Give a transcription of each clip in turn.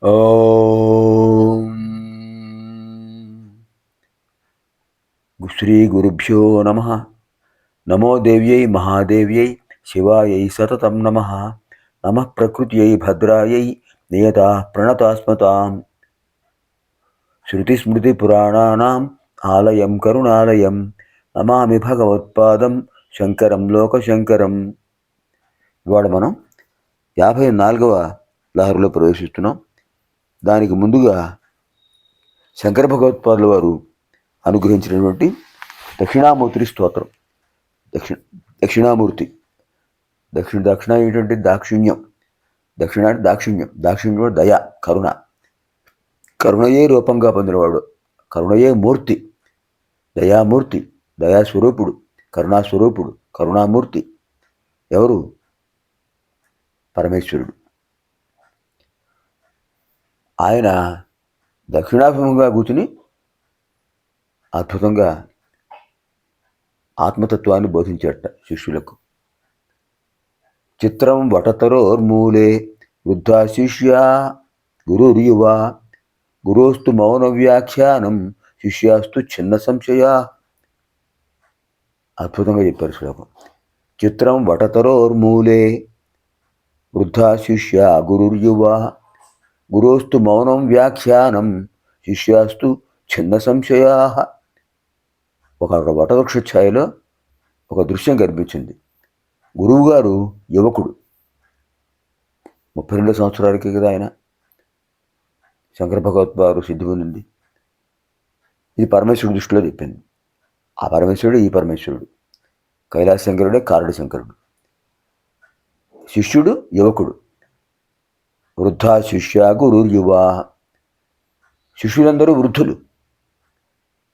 ఓం శ్రీ గురుభ్యో నమ. నమో దేవ్యై మహాదేవ్యై శివాయై సతతం నమ. నమ ప్రకృత్యై భద్రాయై నియతా ప్రణతాస్మతాం. శృతిస్మృతిపురాణానాం ఆలయం కరుణాలయం నమామి భగవత్పాదం శంకరం లోకశంకరం. ఇవాళ మనం 54వ లహరిలో ప్రవేశిస్తున్నాం. దానికి ముందుగా శంకర భగవత్పాదుల వారు అనుగ్రహించినటువంటి దక్షిణామూర్తి స్తోత్రం. దక్షిణామూర్తి దక్షిణ ఏంటంటే దాక్షిణ్యం. దాక్షిణ్యం దయ, కరుణ. కరుణయే రూపంగా పొందినవాడు, కరుణయే మూర్తి, దయామూర్తి, దయాస్వరూపుడు, కరుణాస్వరూపుడు, కరుణామూర్తి ఎవరు? పరమేశ్వరుడు. ఆయన దక్షిణాభిముఖంగా కూర్చుని అద్భుతంగా ఆత్మతత్వాన్ని బోధించాడట శిష్యులకు. చిత్రం వటతరోర్మూలే వృద్ధా శిష్యా గురుర్యువా గురోస్తు మౌన వ్యాఖ్యానం శిష్యాస్తు చిన్న సంశయా. అద్భుతంగా చెప్పారు శ్లోకం. చిత్రం వటతరోర్మూలే వృద్ధా శిష్యా గురుర్యువా గురోస్తు మౌనం వ్యాఖ్యానం శిష్యాస్తు చిన్న సంశయా. ఒక వటవృక్ష ఛాయలో ఒక దృశ్యం కనిపించింది. గురువుగారు యువకుడు, 32 సంవత్సరాలకి కదా ఆయన. శంకర భగవత్పాదు సిద్ధి పొందింది. ఇది పరమేశ్వరుడు దృష్టిలో చెప్పింది. ఆ పరమేశ్వరుడు ఈ పరమేశ్వరుడు, కైలాస శంకరుడే కారడి శంకరుడు. శిష్యుడు యువకుడు. వృద్ధా శిష్య గురుర్యువా. శిష్యులందరూ వృద్ధులు,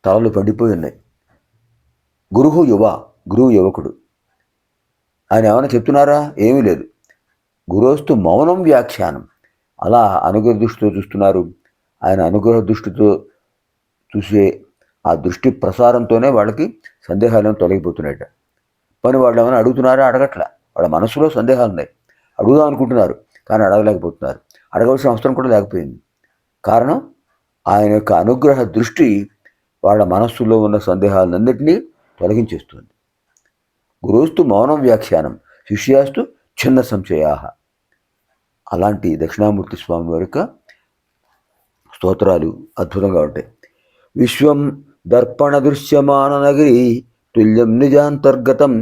తలలు పండిపోయి ఉన్నాయి. గురువు యువకుడు. ఆయన ఏమైనా చెప్తున్నారా? ఏమీ లేదు. గురోస్తు మౌనం వ్యాఖ్యానం. అలా అనుగ్రహ దృష్టితో చూస్తున్నారు. ఆయన అనుగ్రహ దృష్టితో చూసే ఆ దృష్టి ప్రసారంతోనే వాళ్ళకి సందేహాలను తొలగిపోతున్నాయట. పని వాళ్ళు ఏమైనా అడుగుతున్నారా? అడగట్లా. వాళ్ళ మనసులో సందేహాలు ఉన్నాయి, అడుగుదాం అనుకుంటున్నారు, కానీ అడగలేకపోతున్నారు. అడగవలసిన అవసరం కూడా లేకపోయింది. కారణం ఆయన యొక్క అనుగ్రహ దృష్టి వాళ్ళ మనస్సులో ఉన్న సందేహాలన్నింటినీ తొలగించేస్తుంది. గురోస్తు మౌనం వ్యాఖ్యానం శిష్యాస్తు చిన్న సంశయా. అలాంటి దక్షిణామూర్తి స్వామి వారి యొక్క స్తోత్రాలు అద్భుతంగా ఉంటాయి. విశ్వం దర్పణ దృశ్యమాన నగరి తుల్యం నిజాంతర్గతం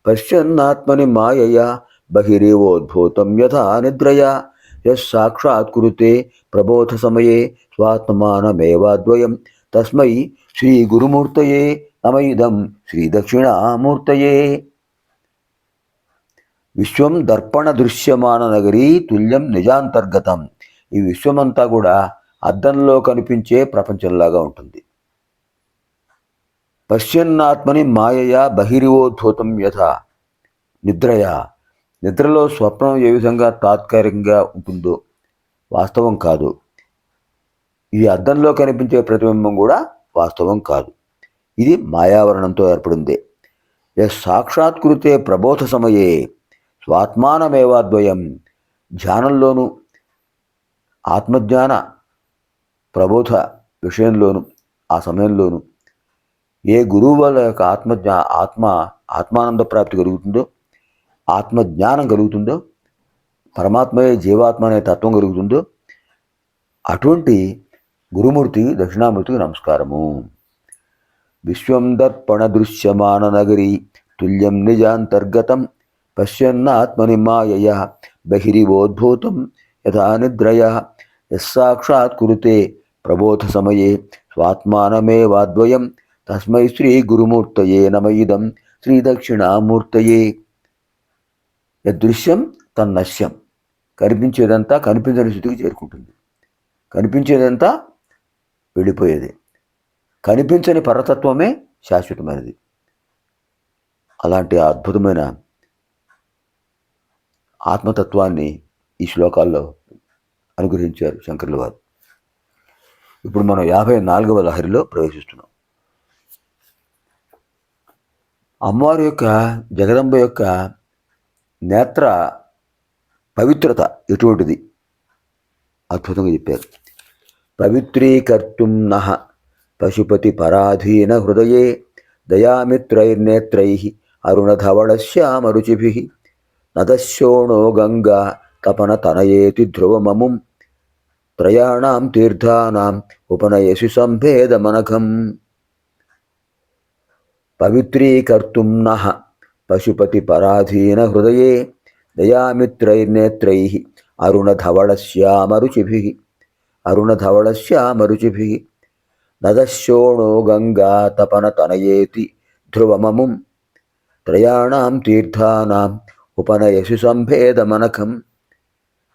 పశ్యన్నాత్మని మాయయా బహిరేవోద్భూతం యథా నిద్రయా యస్సాక్షాత్కురుతే ప్రబోధ సమయే స్వాత్మానమేవాద్వయం తస్మై శ్రీ గురుమూర్తయే నమయిదం శ్రీ దక్షిణామూర్తయే. విశ్వం దర్పణ దృశ్యమాన నగరీ తుల్యం నిజాంతర్గతం. ఈ విశ్వమంతా కూడా అద్దంలో కనిపించే ప్రపంచంలాగా ఉంటుంది. పశ్యన్నాత్మని మాయయా బహిరివోద్భూతం యథ నిద్రయా. నిద్రలో స్వప్నం ఏ విధంగా తాత్కాలికంగా ఉంటుందో, వాస్తవం కాదు. ఈ అద్దంలో కనిపించే ప్రతిబింబం కూడా వాస్తవం కాదు. ఇది మాయావరణంతో ఏర్పడిందే. సాక్షాత్కృతే ప్రబోధ సమయే స్వాత్మానమేవాద్వయం. ధ్యానంలోను ఆత్మజ్ఞాన ప్రబోధ విషయంలోను ఆ సమయంలోను ఏ గురువు వల్ల యొక్క ఆత్మానంద ప్రాప్తి కలుగుతుందో, ఆత్మజ్ఞానం కలుగుతుందో, పరమాత్మయే జీవాత్మ అనే తత్వం కలుగుతుందో అటువంటి గురుమూర్తి దక్షిణామూర్తికి నమస్కారము. విశ్వం దర్పణ దృశ్యమాన నగరీ తుల్యం నిజాంతర్గతం పశ్యన్నాత్మని మాయయా బహిరివోద్భూతం యథా నిద్రయా యస్సాక్షాత్కురుతే ప్రబోధ సమయే స్వాత్మానమేవాద్వయం తస్మై శ్రీ గురుమూర్తయే నమయిదం శ్రీ దక్షిణామూర్తయే. యదృశ్యం తన్నశ్యం. కనిపించేదంతా కనిపించని స్థితికి చేరుకుంటుంది, కనిపించేదంతా వెళ్ళిపోయేది. కనిపించని పరతత్వమే శాశ్వతమైనది. అలాంటి అద్భుతమైన ఆత్మతత్వాన్ని ఈ శ్లోకాల్లో అనుగ్రహించారు శంకరుల వారు. ఇప్పుడు మనం 54వ లహరిలో ప్రవేశిస్తున్నాం. అమ్మవారి యొక్క, జగదంబ యొక్క నేత్ర పవిత్రత ఎటువంటిది అద్భుతంగా చెప్పారు. పవిత్రీకర్తుం నః పశుపతి పరాధీన హృదయే దయామిత్రైర్నేత్రై అరుణధవళశ్యామరుచిభిః నదశోణో గంగా తపన తనయేతి ధ్రువమముం త్రయాణాం తీర్థానాం ఉపనయసి సంభేదమనఘం. పవిత్రీకర్తుం నః పశుపతి పరాధీన హృదయే దయామిత్రైర్నేత్రై అరుణధవళశ్యామరుచిభిః నదశోణో గంగా తపన తనయేతి ధ్రువమముం త్రయాణాం తీర్థానాం ఉపనయసి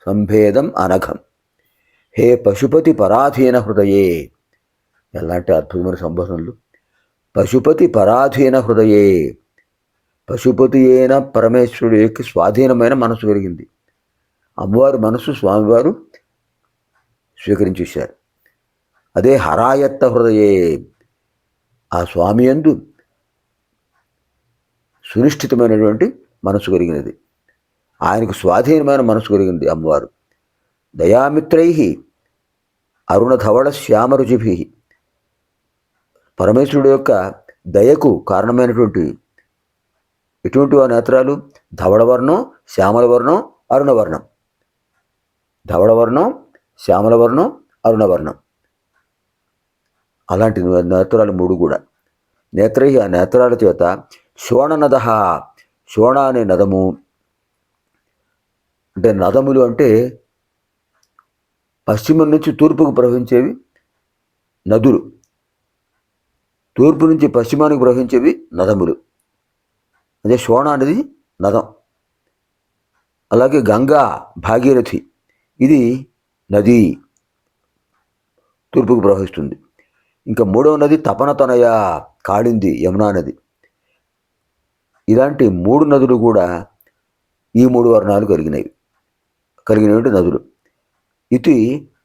సంభేదం అనఘం. హే పశుపతి పరాధీన హృదయే. ఎలాంటి అద్భుతమైన సంబోధనలు. పశుపతి పరాధీన హృదయే. పశుపతి అయిన పరమేశ్వరుడు యొక్క స్వాధీనమైన మనసు కలిగింది. అమ్మవారి మనసు స్వామివారు స్వీకరించేశారు. అదే హరాయత్త హృదయే. ఆ స్వామి యందు సునిశ్చితమైనటువంటి మనసు కలిగినది, ఆయనకు స్వాధీనమైన మనసు కలిగింది అమ్మవారు. దయామిత్రై అరుణధవళ శ్యామరుచిభి. పరమేశ్వరుడు యొక్క దయకు కారణమైనటువంటి ఎటువంటి ఆ నేత్రాలు? ధవళవర్ణం, శ్యామలవర్ణం, అరుణవర్ణం. ధవళవర్ణం, శ్యామలవర్ణం, అరుణవర్ణం. అలాంటి నేత్రాలు మూడు కూడా. నేత్రై, ఆ నేత్రాల చేత శోణనద, శోణ అనే నదము అంటే నదములు అంటే పశ్చిమం నుంచి తూర్పుకు ప్రవహించేవి నదులు, తూర్పు నుంచి పశ్చిమానికి ప్రవహించేవి నదములు. అదే శోణ అనేది నదం. అలాగే గంగా, భాగీరథి, ఇది నది, తూర్పుకు ప్రవహిస్తుంది. ఇంకా మూడవ నది తపనతనయ, కాళింది, యమునా నది. ఇలాంటి మూడు నదులు కూడా ఈ మూడు వర్ణాలు కలిగినటువంటి నదులు. ఇది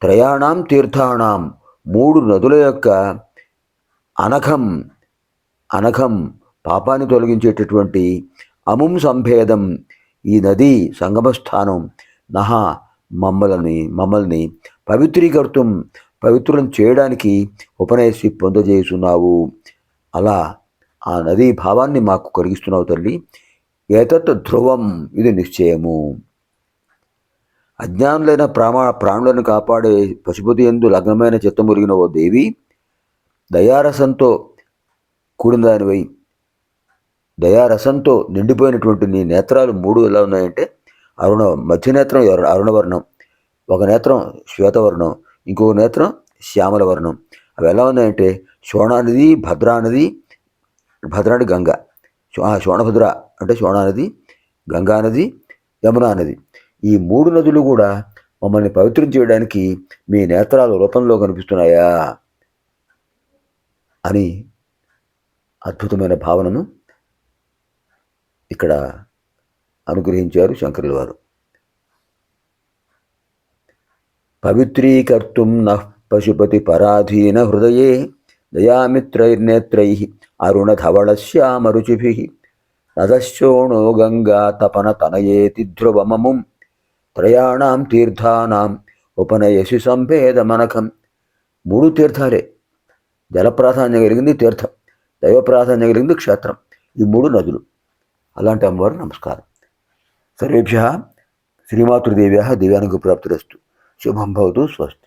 త్రయాణం తీర్థాణం, మూడు నదుల యొక్క అనఘం పాపాన్ని తొలగించేటటువంటి అముం సంభేదం, ఈ నది సంగమస్థానం నహ మమ్మల్ని పవిత్రీకర్తం, పవిత్రం చేయడానికి ఉపనయసి పొందజేస్తున్నావు. అలా ఆ నదీ భావాన్ని మాకు కలిగిస్తున్నావు తల్లి. ఏతత్ ధ్రువం, ఇది నిశ్చయము. అజ్ఞానులైన ప్రాణులను కాపాడే పశుపతి యందు లగ్నమైన చిత్తమురిగిన ఓ దేవి, దయారసంతో కూడిన దానివై, దయారసంతో నిండిపోయినటువంటి నీ నేత్రాలు మూడు ఎలా ఉన్నాయంటే, మధ్య నేత్రం అరుణవర్ణం, ఒక నేత్రం శ్వేతవర్ణం, ఇంకొక నేత్రం శ్యామలవర్ణం. అవి ఎలా ఉన్నాయంటే శోణానది, భద్రానది, భద్రానది గంగ, శోణభద్ర అంటే శోణానది, గంగానది, యమునా నది. ఈ మూడు నదులు కూడా మమ్మల్ని పవిత్రం చేయడానికి మీ నేత్రాల రూపంలో కనిపిస్తున్నాయా అని అద్భుతమైన భావనను ఇక్కడ అనుగ్రహించారు శంకరుల వారు. పవిత్రీకర్తుం నః పశుపతి పరాధీన హృదయే దయామిత్రైర్నేత్రై అరుణధవళశ్యామరుచిభిః నదశోణో గంగా తపన తనయేతి ధ్రువమముం త్రయాణాం తీర్థానాం ఉపనయసి సంభేదమనఘం. మూడు తీర్థాలే. జల ప్రాధాన్యం కలిగింది తీర్థం, దైవ ప్రాధాన్యం కలిగింది క్షేత్రం. ఈ మూడు నదులు. అలాంటి అమ్మవారు నమస్కారం. సర్వేభ్యः శ్రీమాతృదేవ్యాः దివ్యానుగ్రహప్రాప్తిరస్తు. శుభం భవతు. స్వస్తి.